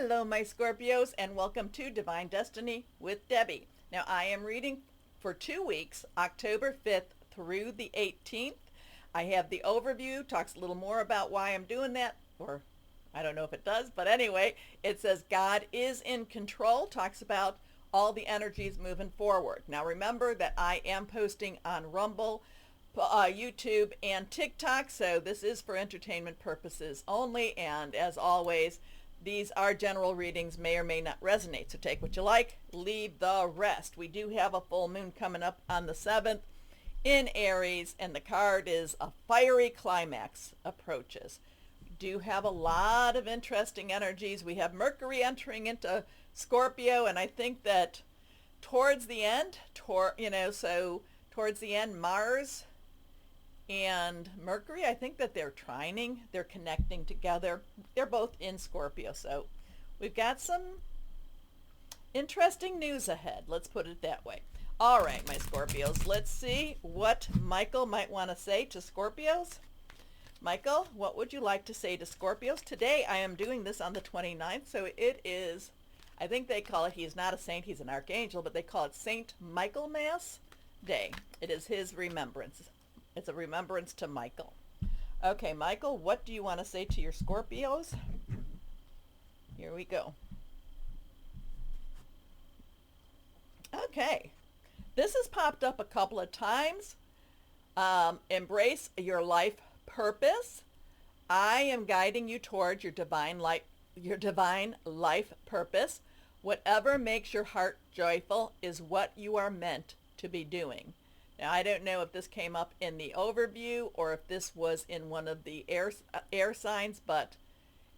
Hello, my Scorpios, and welcome to Divine Destiny with Debbie. Now, I am reading for 2 weeks, October 5th through the 18th. I have the overview, talks a little more about why I'm doing that, or I don't know if it does, but anyway, it says God is in control, talks about all the energies moving forward. Now, remember that I am posting on Rumble, YouTube, and TikTok, so this is for entertainment purposes only, and as always, these are general readings, may or may not resonate, so take what you like, leave the rest. We do have a full moon coming up on the 7th in Aries, and the card is a fiery climax approaches. We do have a lot of interesting energies. We have Mercury entering into Scorpio, and I think that towards the end, towards the end, Mars and Mercury, I think that they're trining, they're connecting together. They're both in Scorpio, so we've got some interesting news ahead. Let's put it that way. All right, my Scorpios, let's see what Michael might want to say to Scorpios. Michael, what would you like to say to Scorpios? Today, I am doing this on the 29th, so it is, I think they call it, he is not a saint, he's an archangel, but they call it Saint Michaelmas Day. It is his remembrance. It's a remembrance to Michael. Okay, Michael, what do you want to say to your Scorpios? Here we go. Okay, this has popped up a couple of times. Embrace your life purpose. I am guiding you towards your divine life purpose. Whatever makes your heart joyful is what you are meant to be doing. Now, I don't know if this came up in the overview or if this was in one of the air signs, but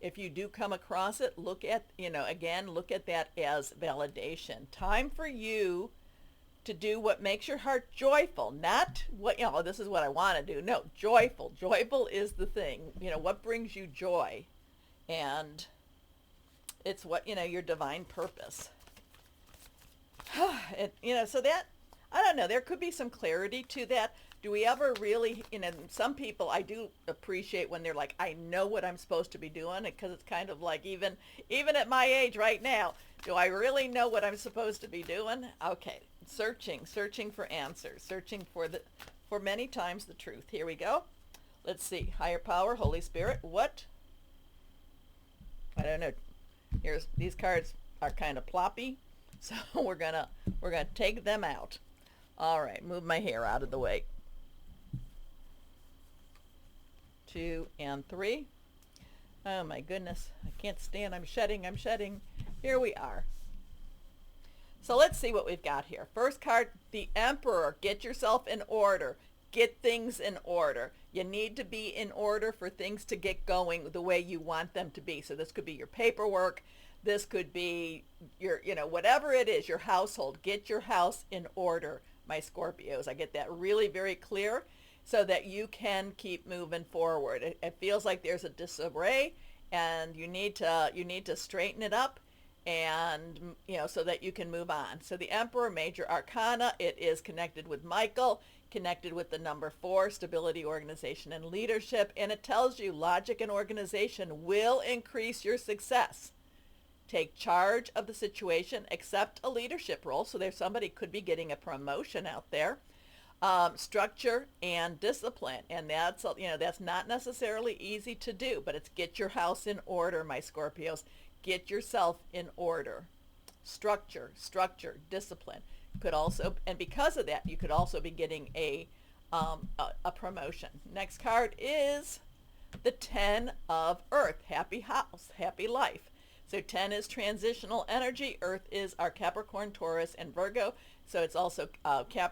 if you do come across it, look at that as validation. Time for you to do what makes your heart joyful, not what, this is what I want to do. No, joyful. Joyful is the thing. What brings you joy? And it's what, your divine purpose. So that, I don't know, there could be some clarity to that. Do we ever really, some people, I do appreciate when they're like, I know what I'm supposed to be doing, because it's kind of like, even at my age right now, do I really know what I'm supposed to be doing? Okay, searching for answers, searching for many times the truth. Here we go. Let's see, higher power, Holy Spirit, what? I don't know. These cards are kind of ploppy, so we're gonna take them out. All right, move my hair out of the way. 2 and 3. Oh my goodness, I can't stand, I'm shedding. Here we are. So let's see what we've got here. First card, the Emperor. Get yourself in order. Get things in order. You need to be in order for things to get going the way you want them to be. So this could be your paperwork. This could be your, whatever it is, your household. Get your house in order, my Scorpios. I get that really very clear so that you can keep moving forward. It feels like there's a disarray, and you need to straighten it up, and so that you can move on. So the Emperor, major arcana, it is connected with Michael, connected with the number 4, stability, organization, and leadership, and it tells you logic and organization will increase your success. Take charge of the situation, accept a leadership role. So there's somebody could be getting a promotion out there. Structure and discipline. And that's not necessarily easy to do, but it's get your house in order, my Scorpios. Get yourself in order. Structure, discipline. Could also, and because of that, you could also be getting a promotion. Next card is the 10 of Earth. Happy house, happy life. So 10 is transitional energy. Earth is our Capricorn, Taurus, and Virgo. So it's also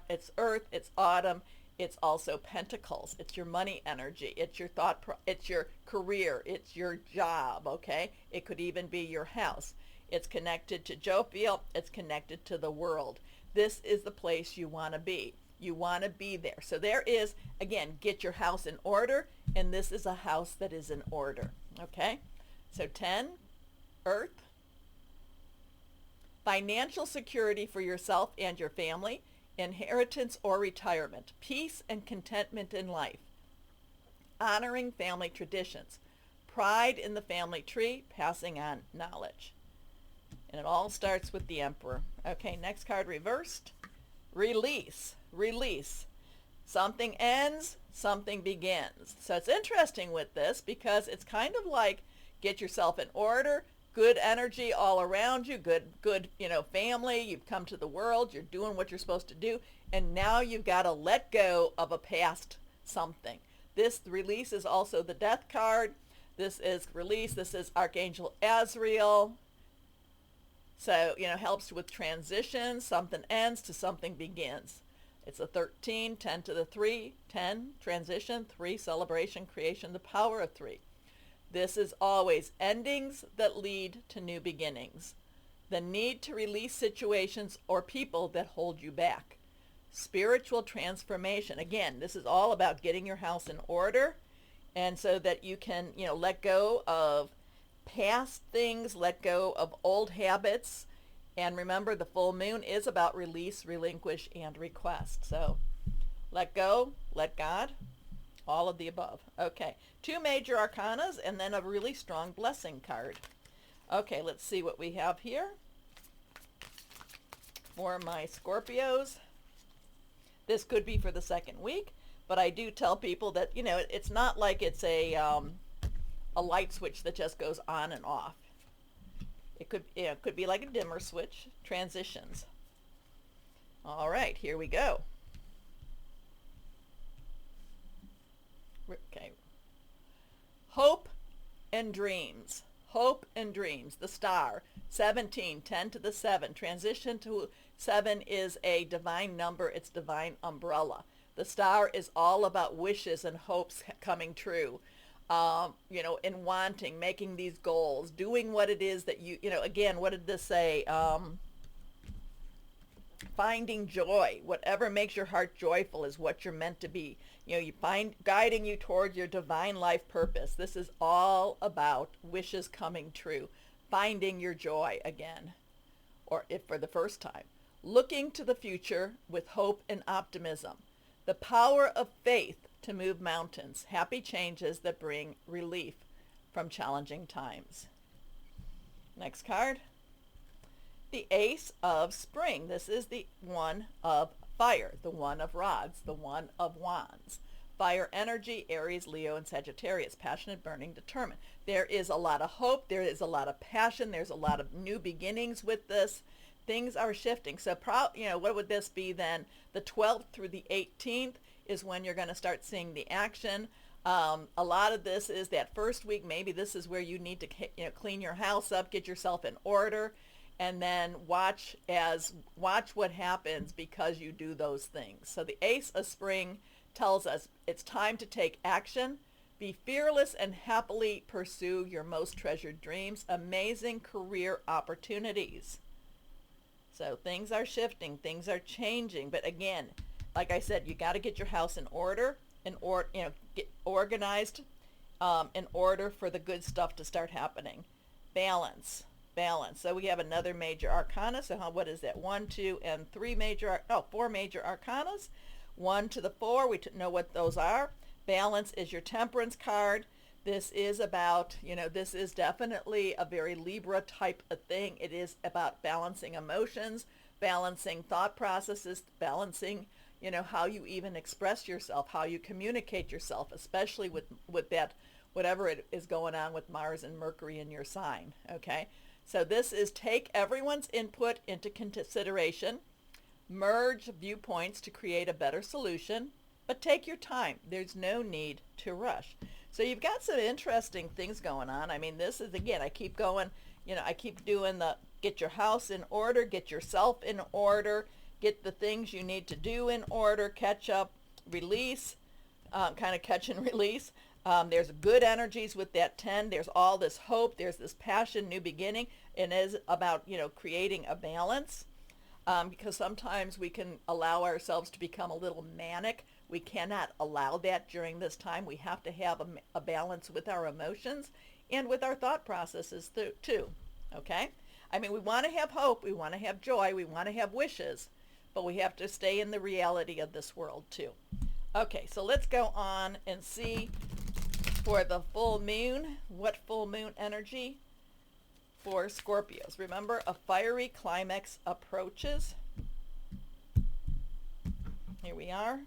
it's Earth, it's autumn, it's also Pentacles. It's your money energy. It's your it's your career. It's your job. Okay. It could even be your house. It's connected to Jophiel. It's connected to the world. This is the place you want to be. You want to be there. So there is, again, get your house in order, and this is a house that is in order. Okay. So 10. Earth, financial security for yourself and your family, inheritance or retirement, peace and contentment in life, honoring family traditions, pride in the family tree, passing on knowledge. And it all starts with the Emperor. Okay, next card reversed. Release. Release. Something ends, something begins. So it's interesting with this because it's kind of like get yourself in order, good energy all around you, good, family. You've come to the world, you're doing what you're supposed to do, and now you've got to let go of a past something. This release is also the Death card. This is release. This is Archangel Azrael. So, helps with transition. Something ends to something begins. It's a 13, 10 to the 3, 10, transition, 3, celebration, creation, the power of 3. This is always endings that lead to new beginnings. The need to release situations or people that hold you back. Spiritual transformation. Again, this is all about getting your house in order, and so that you can, let go of past things, let go of old habits. And remember, the full moon is about release, relinquish, and request. So let go, let God, all of the above. Okay, 2 major arcanas and then a really strong blessing card. Okay, let's see what we have here for my Scorpios. This could be for the second week, but I do tell people that, it's not like it's a light switch that just goes on and off. It could be like a dimmer switch. Transitions. All right, here we go. Okay. Hope and dreams. Hope and dreams. The star. 17, 10 to the 7. Transition to 7 is a divine number. It's divine umbrella. The star is all about wishes and hopes coming true. In wanting, making these goals, doing what it is that again, what did this say? Finding joy. Whatever makes your heart joyful is what you're meant to be. You find guiding you toward your divine life purpose. This is all about wishes coming true. Finding your joy again, or if for the first time. Looking to the future with hope and optimism. The power of faith to move mountains, happy changes that bring relief from challenging times. Next card, the Ace of Spring. This is the one of fire, the one of rods, the one of wands. Fire energy, Aries, Leo, and Sagittarius, passionate, burning, determined. There is a lot of hope, there is a lot of passion, there's a lot of new beginnings with this. Things are shifting. So, what would this be then? The 12th through the 18th is when you're going to start seeing the action. A lot of this is that first week. Maybe this is where you need to clean your house up, get yourself in order, and then watch what happens because you do those things. So the Ace of Spring tells us it's time to take action. Be fearless and happily pursue your most treasured dreams. Amazing career opportunities. So things are shifting, things are changing, but again, like I said, you got to get your house in order, get organized, in order for the good stuff to start happening. Balance. So we have another major arcana. So what is that? 1, 2, and 4 major arcanas. 1 to the 4, we know what those are. Balance is your Temperance card. This is about, this is definitely a very Libra type of thing. It is about balancing emotions, balancing thought processes, balancing, how you even express yourself, how you communicate yourself, especially with that, whatever it is going on with Mars and Mercury in your sign, okay? So this is take everyone's input into consideration, merge viewpoints to create a better solution, but take your time. There's no need to rush. So you've got some interesting things going on. I mean, this is, again, I keep going, I keep doing the get your house in order, get yourself in order, get the things you need to do in order, catch up, release, kind of catch and release. There's good energies with that 10. There's all this hope. There's this passion, new beginning. And it is about, creating a balance, because sometimes we can allow ourselves to become a little manic. We cannot allow that during this time. We have to have a balance with our emotions and with our thought processes too, okay? I mean, we want to have hope, we want to have joy, we want to have wishes, but we have to stay in the reality of this world too. Okay, so let's go on and see for the full moon, what full moon energy for Scorpios. Remember, a fiery climax approaches. Here we are.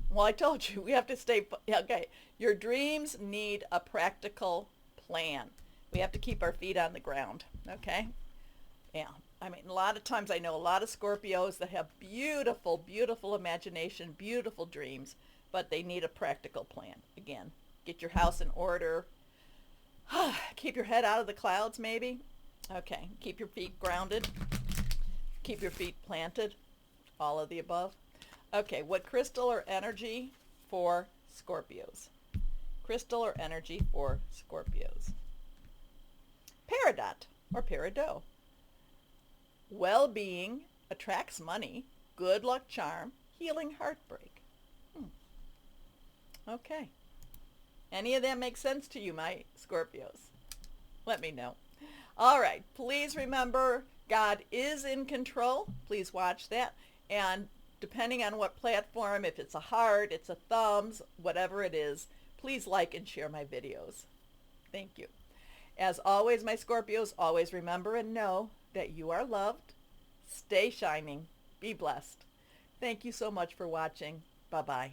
Well, I told you, we have to stay, okay. Your dreams need a practical plan. We have to keep our feet on the ground, okay? Yeah, I mean, a lot of times I know a lot of Scorpios that have beautiful, beautiful imagination, beautiful dreams, but they need a practical plan. Again, get your house in order. Keep your head out of the clouds, maybe. Okay, keep your feet grounded. Keep your feet planted. All of the above. Okay, what crystal or energy for Scorpios? Crystal or energy for Scorpios? Peridot or peridot. Well-being, attracts money, good luck charm, healing heartbreak. Okay. Any of that make sense to you, my Scorpios? Let me know. All right. Please remember, God is in control. Please watch that. And depending on what platform, if it's a heart, it's a thumbs, whatever it is, please like and share my videos. Thank you. As always, my Scorpios, always remember and know that you are loved. Stay shining. Be blessed. Thank you so much for watching. Bye-bye.